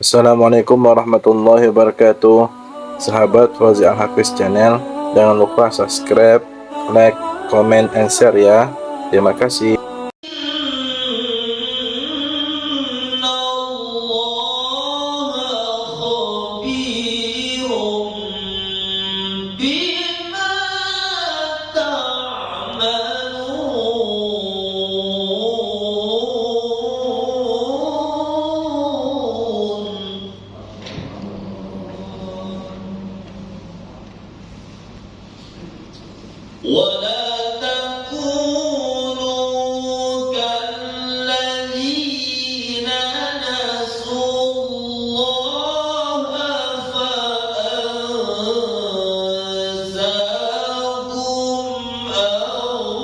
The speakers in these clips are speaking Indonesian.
Assalamualaikum warahmatullahi wabarakatuh. Sahabat Fauzi Al-Hafiz Channel, jangan lupa subscribe, like, comment, and share ya. Terima kasih. ولا تكونوا كالذين نسوا الله فأنساهم أنفسهم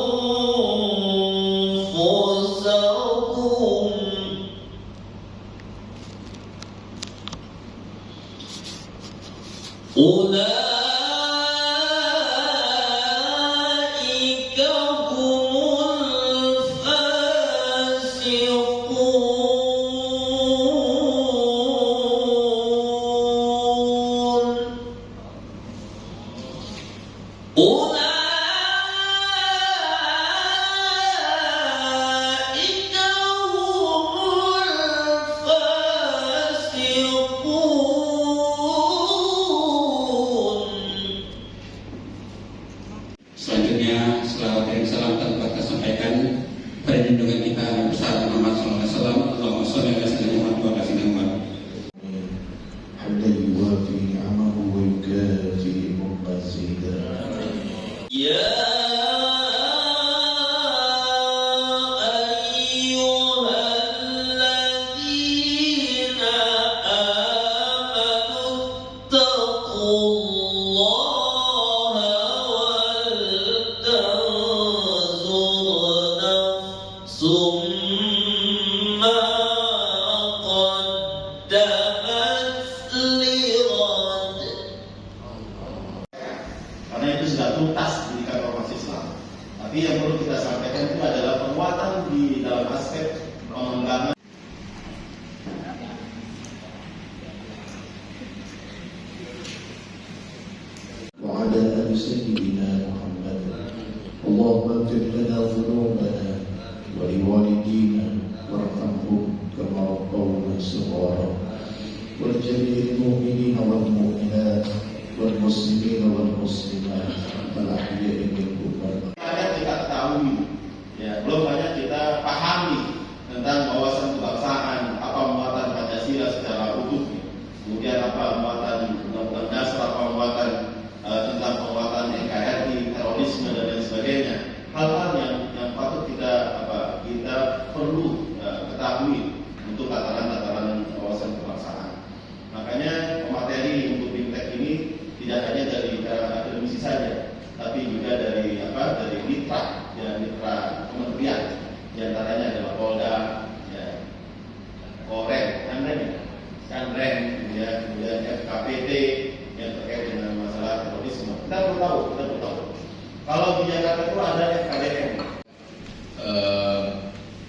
Selanjutnya, selawat dan salam tanpa kita sampaikan pada junjungan kita Nabi besar Muhammad SAW. Allahumma sholli ala sayyidina Muhammad wa ala sayyidina Muhammad. حمدا يوافي نعمه ويكافئ مزيدا. Karena itu sudah tuntas pendidikan ormas Islam. Tapi yang perlu kita sampaikan itu adalah penguatan di dalam aspek pengembangan. وعلى آل سيدنا محمد. اللهم اغفر لنا ذنوبنا ولوالدينا وارحمهم كما ربونا صغارا ولجميع المؤمنين والمؤمنات والمسلمين والمسلمات الأحياء منهم والأموات. Banyak kita ketahui, ya, belum banyak kita pahami tentang wawasan kebangsaan, apa muatan Pancasila secara utuh, kemudian apa muatan Undang-Undang Dasar, apa muatan tentang penguatan NKRI, terorisme dan lain sebagainya. Hal-hal yang patut kita perlu ketahui untuk tataran-tataran wawasan kebangsaan. Makanya materi untuk BIMTEK ini tidak hanya dari akademisi saja, tapi juga dari mitra, ya, mitra kementerian. Di antaranya adalah Polda, ya, Korem, Kanren, ya, kemudian FKPT yang terkait dengan masalah terorisme. Kita perlu tahu. Kalau di Jakarta itu ada FKDM.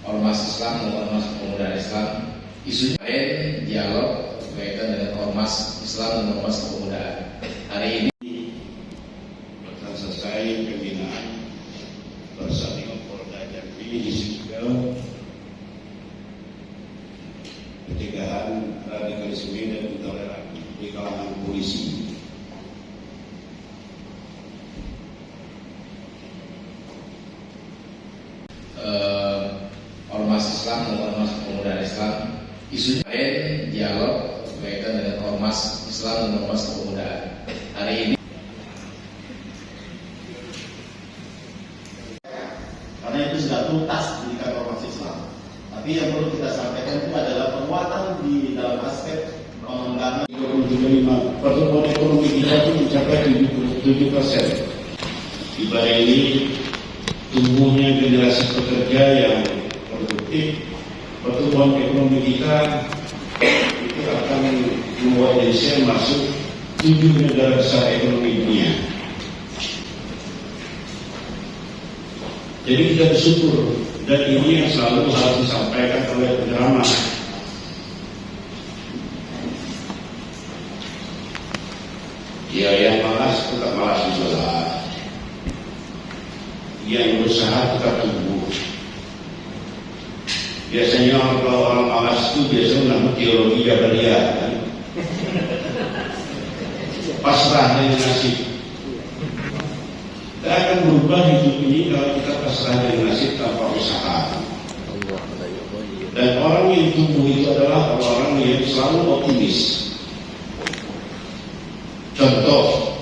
Ormas Islam dan ormas pemuda Islam, isunya lain dialog berkaitan dengan ormas Islam dan ormas kepemudaan. Hari ini telah selesai pembinaan bersama Polda Jambi di Singgal pencegahan radikalisme dan intoleransi di kalangan polisi. Ormas Islam dan ormas pemuda Islam, isunya lain dialog berkaitan dengan ormas Islam dan ormas kepemudaan. Hari ini Karena itu sudah tuntas pendidikan ormas Islam. Tapi yang perlu kita sampaikan itu adalah penguatan di dalam aspek pengembangan. 25 pertumbuhan ekonomi kita itu mencapai 77%. Di balik ini tumbuhnya generasi pekerja yang produktif, pertumbuhan ekonomi kita itu akan membuat Indonesia masuk 7 negara besar ekonomi dunia. Jadi kita bersyukur, dan ini yang selalu harus disampaikan oleh penceramah. tetap malas sholat. Yang berusaha tetap tumbuh. Biasanya kalau orang malas itu biasanya namanya teologi Jabariyah kan? Pasrah dengan nasib. Tidak akan berubah hidup ini kalau kita pasrah dengan nasib tanpa usaha. Dan orang yang tumbuh itu adalah orang yang selalu optimis. Contoh,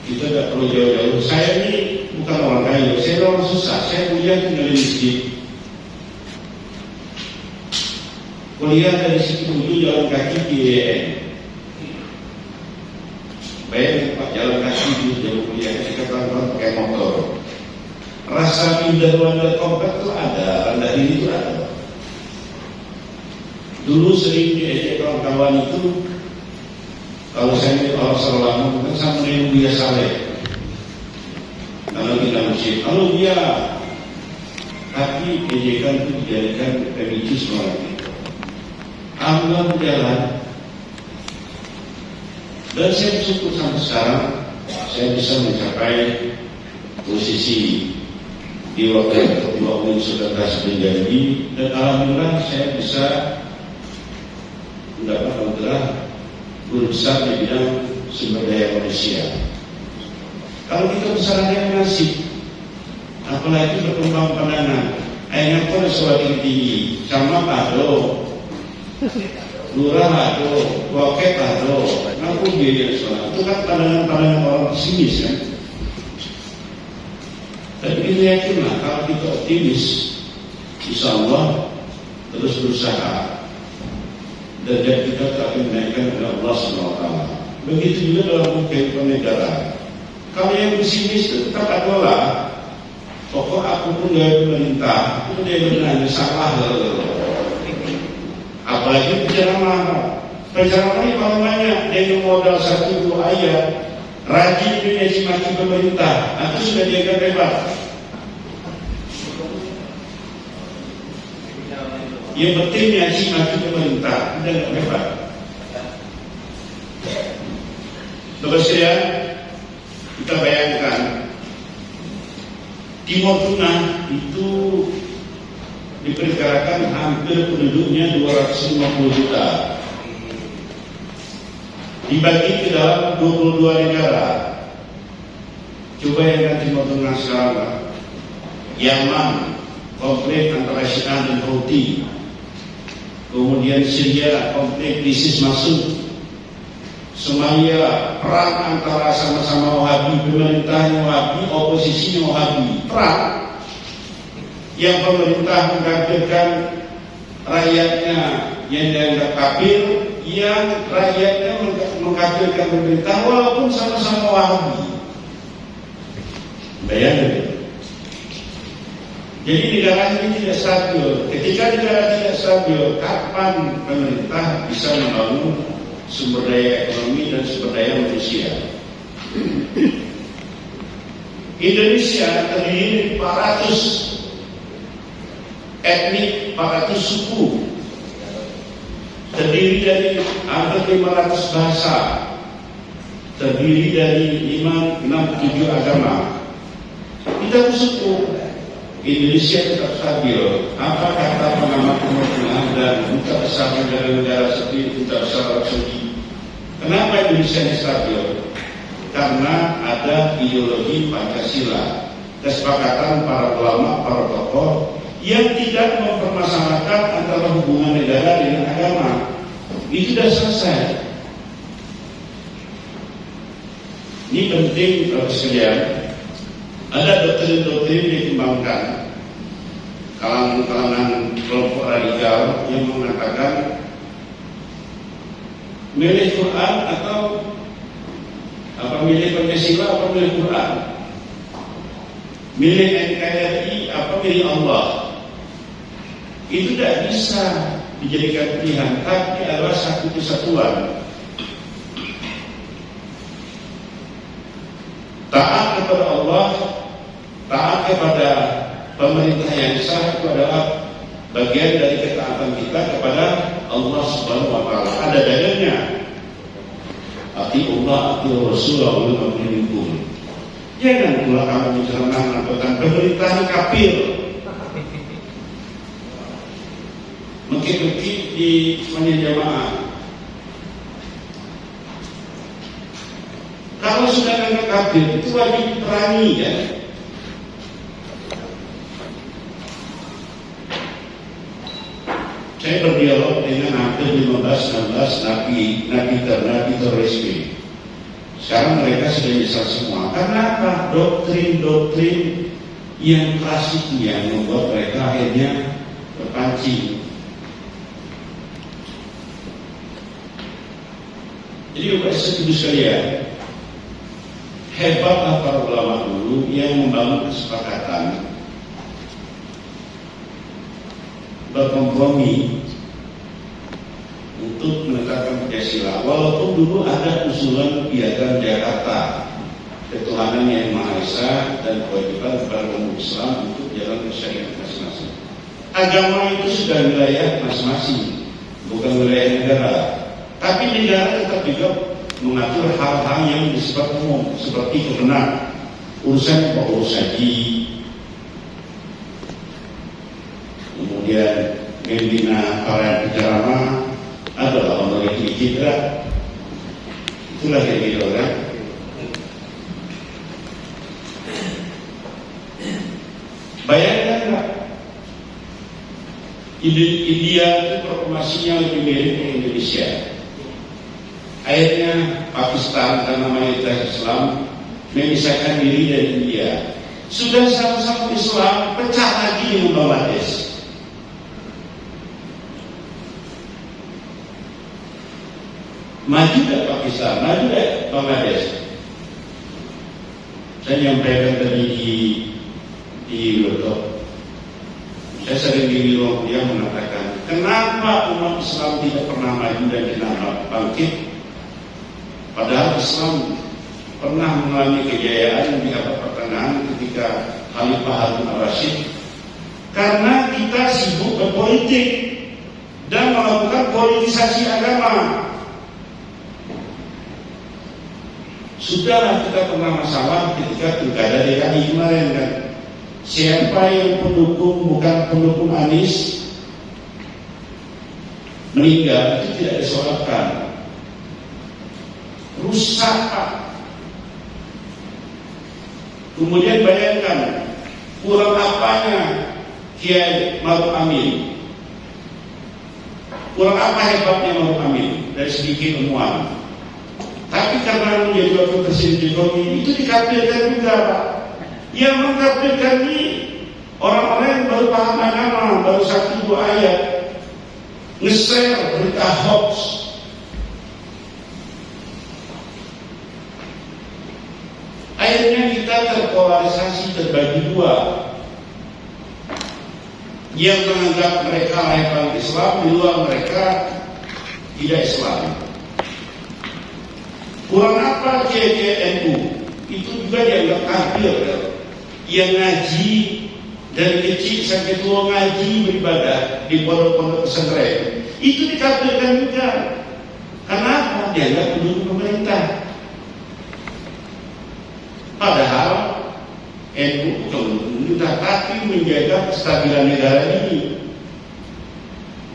kita tidak perlu jauh-jauh. Saya ini bukan orang kaya, saya orang susah. Saya kuliah tinggal di masjid. Kuliah dari situ menuju jalan kaki di IAIN. Bayangkan Pak, jalan kaki di jauh kuliah kita kawan-kawan pakai motor. Rasa minder wadah komplek itu ada, rendah diri itu ada. Dulu sering diajak kawan-kawan itu, kalau saya ini orang Sarawak, kan sama dengan dia Saleh. Kalau kita masjid, kalau dia kaki ejekan itu dijadikan pemicu semangat itu. Alhamdulillah berjalan. Dan saya bersyukur sampai sekarang saya bisa mencapai posisi di waktu ketua umum sudah berjanji, dan alhamdulillah saya bisa mendapat anugerah guru besar di bidang sumber daya manusia. Kalau kita besarnya nasib, apalagi berkembang pandangan, ayatnya pun semakin tinggi, sama pado, lurah ado, waket ado, ngampun dia soal itu kan pandangan-pandangan orang pesimis kan. Tapi kita yakinlah kalau kita optimis, insya Allah terus berusaha, derajat kita akan dinaikkan oleh Allah SWT. Begitu juga dalam kehidupan negara. Kalau yang pesimis itu tetap adalah pokok aku pun gaya pemerintah, itu dia benar salah. Apalagi penceramah ini paling banyak dengan modal 1-2 ayat, rajin menyaji maki pemerintah, itu sudah dianggap hebat. Yang penting menyaji maki pemerintah, sudah dianggap hebat. Terus ya, kita bayangkan Timur Tengah itu diperkirakan hampir penduduknya 250 juta. Dibagi ke dalam 22 negara. Coba yang Timur Tengah sekarang, Yaman, konflik antara Syiah dan Houthi. Kemudian Syria, konflik ISIS masuk. Somalia, perang antara sama-sama Wahabi, pemerintahnya Wahabi, oposisinya Wahabi. Perang yang pemerintah mengkafirkan rakyatnya yang dianggap kafir, yang rakyatnya mengkafirkan pemerintah walaupun sama-sama Wahabi. Bayangkan. Jadi negara ini tidak stabil. Ketika negara tidak stabil, kapan pemerintah bisa membangun sumber daya ekonomi dan sumber daya manusia? Indonesia terdiri dari 400 etnik, 400 suku, terdiri dari hampir 500 bahasa, terdiri dari 5, 6, 7 agama. Kita bersyukur Indonesia tetap stabil. Apa kata pengamat Timur Tengah dan duta besar negara-negara seperti duta besar Arab Saudi? Kenapa Indonesia ini stabil? Karena ada ideologi Pancasila, kesepakatan para ulama, para tokoh yang tidak mempermasalahkan antara hubungan negara dengan agama. Itu sudah selesai. Ini penting Bapak sekalian. Ada doktrin-doktrin yang dikembangkan kalangan kelompok radikal yang mengatakan milih Quran atau milih Pancasila atau milih Quran, milih NKRI apa milih Allah. Itu tidak bisa dijadikan pilihan, tapi adalah satu kesatuan. Taat kepada Allah, taat kepada pemerintah yang sah itu adalah bagian dari ketaatan kita kepada Allah Subhanahu wa Ta'ala. Ada dalilnya. atiullah atiur Rasul wa ulil amri minkum. Jangan pula kamu mencerna tentang pemerintah kafir, mengkritik di semuanya jamaah. Kalau sudah anggap kafir itu wajib diperangi kan. Saya berdialog dengan hampir 15-16 nabi terorisme. Sekarang mereka sudah nyesal semua. Karena apa? Doktrin-doktrin yang klasik yang membuat mereka akhirnya terpancing. Jadi Bapak Ibu sekalian, hebatlah para ulama dulu yang membangun kesepakatan, berkompromi untuk menegakkan Pancasila. Walaupun dulu ada usulan piagam Jakarta, ketuhanan yang Maha Esa dan kewajiban kepada umat Islam untuk jalan ke syariat masing-masing. Agama itu sudah wilayah masing-masing, bukan wilayah negara. Tapi negara tetap juga mengatur hal-hal yang bersifat umum, seperti kebenaran, urusan pengurus haji, kemudian membina para penceramah adalah memiliki citra. Itulah yang kita orang. Bayangkanlah, India itu proklamasinya lebih mirip ke Indonesia. Akhirnya Pakistan karena mayoritas Islam memisahkan diri dari India. Sudah sama-sama Islam, pecah lagi dengan Bangladesh. Maju dari Pakistan, maju dari Bangladesh. Saya nyampaikan tadi di Lotok. Saya sering di ruang dia mengatakan, kenapa umat Islam tidak pernah maju dan tidak bangkit? Padahal Islam pernah mengalami kejayaan di abad pertengahan ketika Khalifah Harun al-Rashid. Karena kita sibuk berpolitik dan melakukan politisasi agama. Sudahlah kita pernah masalah ketika pilkada DKI kemarin kan. Siapa yang pendukung bukan pendukung Anies meninggal itu tidak disolatkan. Rusak Pak. Kemudian bayangkan kurang apanya Kiai Maruf Amin. Kurang apa hebatnya Maruf Amin dari segi keilmuan. Tapi karena menjadi wakil presiden Jokowi itu dikafirkan juga Pak. Yang mengkafirkan ini orang-orang yang baru paham agama, baru 1-2 ayat, nge-share berita hoax. Akhirnya kita terpolarisasi, terbagi dua. Yang menganggap mereka layak Islam, di luar mereka tidak Islam. Kurang apa KKNU? Itu juga dianggap kafir. Yang ngaji dari kecil sampai tua ngaji beribadah di pondok-pondok pesantren itu dikafirkan juga. Kenapa? Dianggap pendukung pemerintah. Padahal NU bukan pemerintah tapi menjaga kestabilan negara ini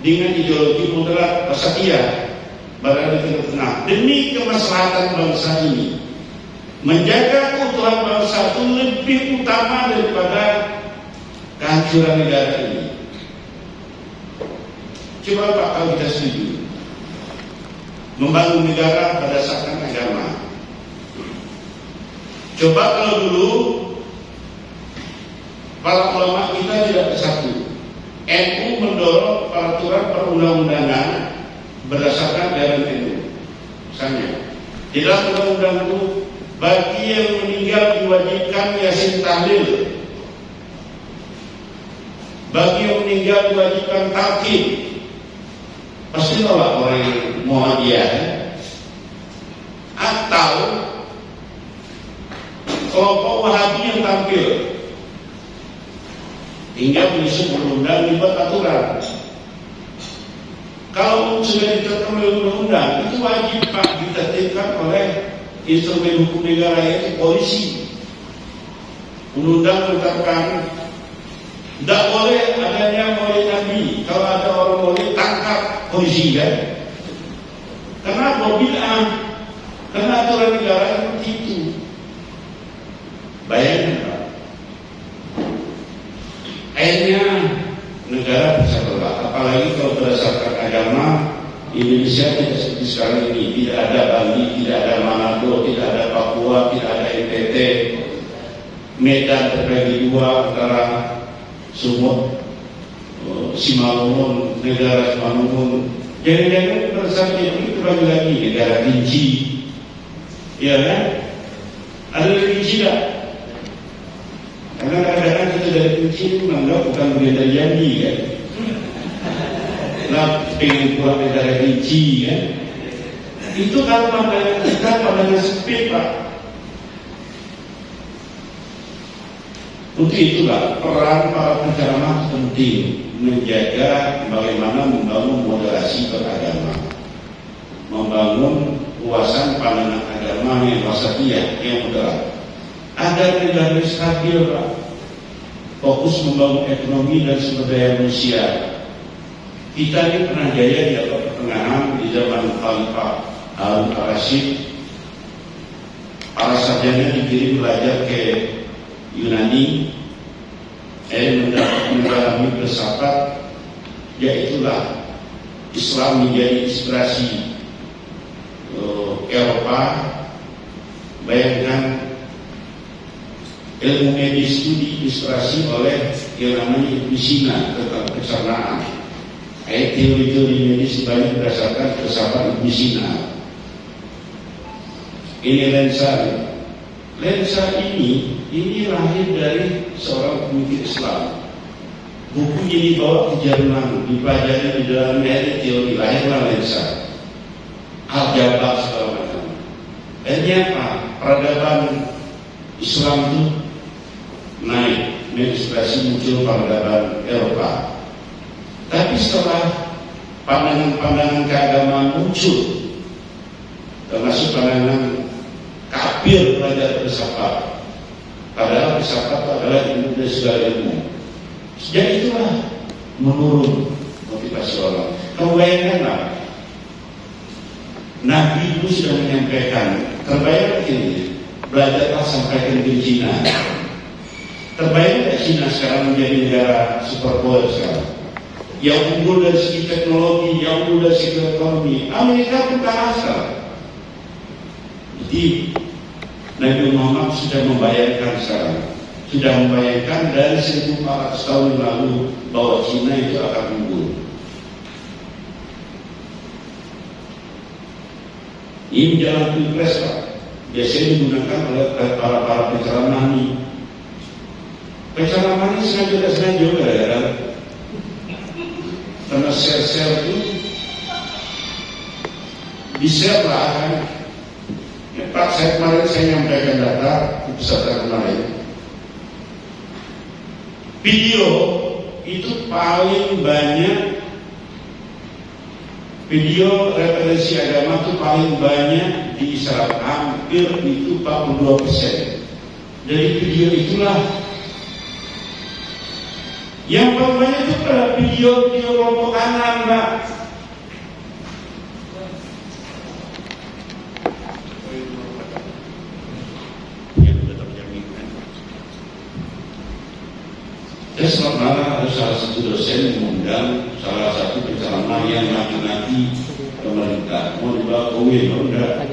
dengan ideologi moderat Wasatiyah berada di tengah demi kemaslahatan bangsa ini. Menjaga keutuhan bangsa itu lebih utama daripada kehancuran negara ini. Coba Pak, kalau kita setuju membangun negara berdasarkan agama. Coba kalau dulu para ulama kita tidak bersatu. NU mendorong peraturan perundang-undangan berdasarkan dalam NU. Misalnya, di dalam undang-undang itu bagi yang meninggal diwajibkan yasin tahlil. Bagi yang meninggal diwajibkan talqin. Pasti nolak orang yang Muhammadiyah. Atau kelompok Wahabi yang tampil hingga menyusun undang-undang dibuat aturan. Kalau sudah ditetapkan oleh undang-undang, itu wajib Pak ditertibkan oleh instrumen hukum negara, yaitu polisi. Undang-undang menetapkan tidak boleh adanya maulid Nabi. Kalau ada orang maulid, tangkap polisi kan? Kenapa? Bid'ah. Karena aturan negara seperti itu. Bayangkan Pak, akhirnya negara bisa bergerak. Apalagi kalau berdasarkan agama, Indonesia tidak seperti sekarang ini. Tidak ada Bali, tidak ada Manado, tidak ada Papua, tidak ada NTT. Medan terbagi dua antara Sumut, Simalungun, negara Simalungun. Jangan-jangan berdasarkan itu bagi lagi negara rinci, ya kan? Ada rinci tak? Karena kadang-kadang kita dari rinci itu menganggap bukan bagian dari Jambi kan? Nah, pengen buat negara rinci kan? Itu kalau pandangan kita pandangan sempit Pak. Untuk itulah peran para penceramah penting menjaga bagaimana membangun moderasi beragama, membangun luasan pandangan agama yang wasatiyah, yang moderat, agar negara stabil Pak, fokus membangun ekonomi dan sumber daya manusia. Kita ini pernah jaya di abad pertengahan di zaman Khalifah Harun al-Rashid. Para sarjana dikirim belajar ke Yunani, mendalami filsafat, yaitulah Islam menjadi inspirasi Eropa. Bayangkan ilmu medis itu diinspirasi oleh yang namanya Ibnu Sina tentang pencernaan. Teori-teori medis banyak berdasarkan filsafat Ibnu Sina. Ini lensa ini lahir dari seorang pemikir Islam. Buku ini bawa ke Jerman, dipelajari di dalam teori, lahirlah lensa, aljabar segala macam. Akhirnya apa? Peradaban Islam itu naik, menginspirasi muncul peradaban Eropa. Tapi setelah pandangan-pandangan keagamaan muncul, termasuk pandangan kafir belajar filsafat, padahal filsafat adalah ilmu dari segala ilmu. Sejak itulah menurun motivasi orang. Kau bayangkanlah, Nabi itu sudah menyampaikan, terbayang ini, belajarlah sampaikan ke Cina. Terbayang Cina sekarang menjadi negara superpower sekarang, yang unggul dari segi teknologi, yang unggul dari segi ekonomi. Amerika pun kalah sekarang. Jadi Nabi Muhammad sudah membayangkan sekarang, sudah membayangkan dari 1400 tahun yang lalu bahwa Cina itu akan unggul. Ini menjelang pilpres Pak, biasanya digunakan oleh para penceramah ini. Penceramah ini sengaja tidak sengaja juga ya, karena share-share itu di-share lah kan. Ya, Pak, kemarin saya nyampaikan data di peserta kemarin. Video itu paling banyak, video referensi agama itu paling banyak diserap, hampir itu 42%. Dari video itulah yang paling banyak itu pada video kelompok kanan Pak. Saya selamat malam, ada salah satu dosen mengundang salah satu penceramah yang maki-maki pemerintah. Mau dibawa ke WIN, enggak.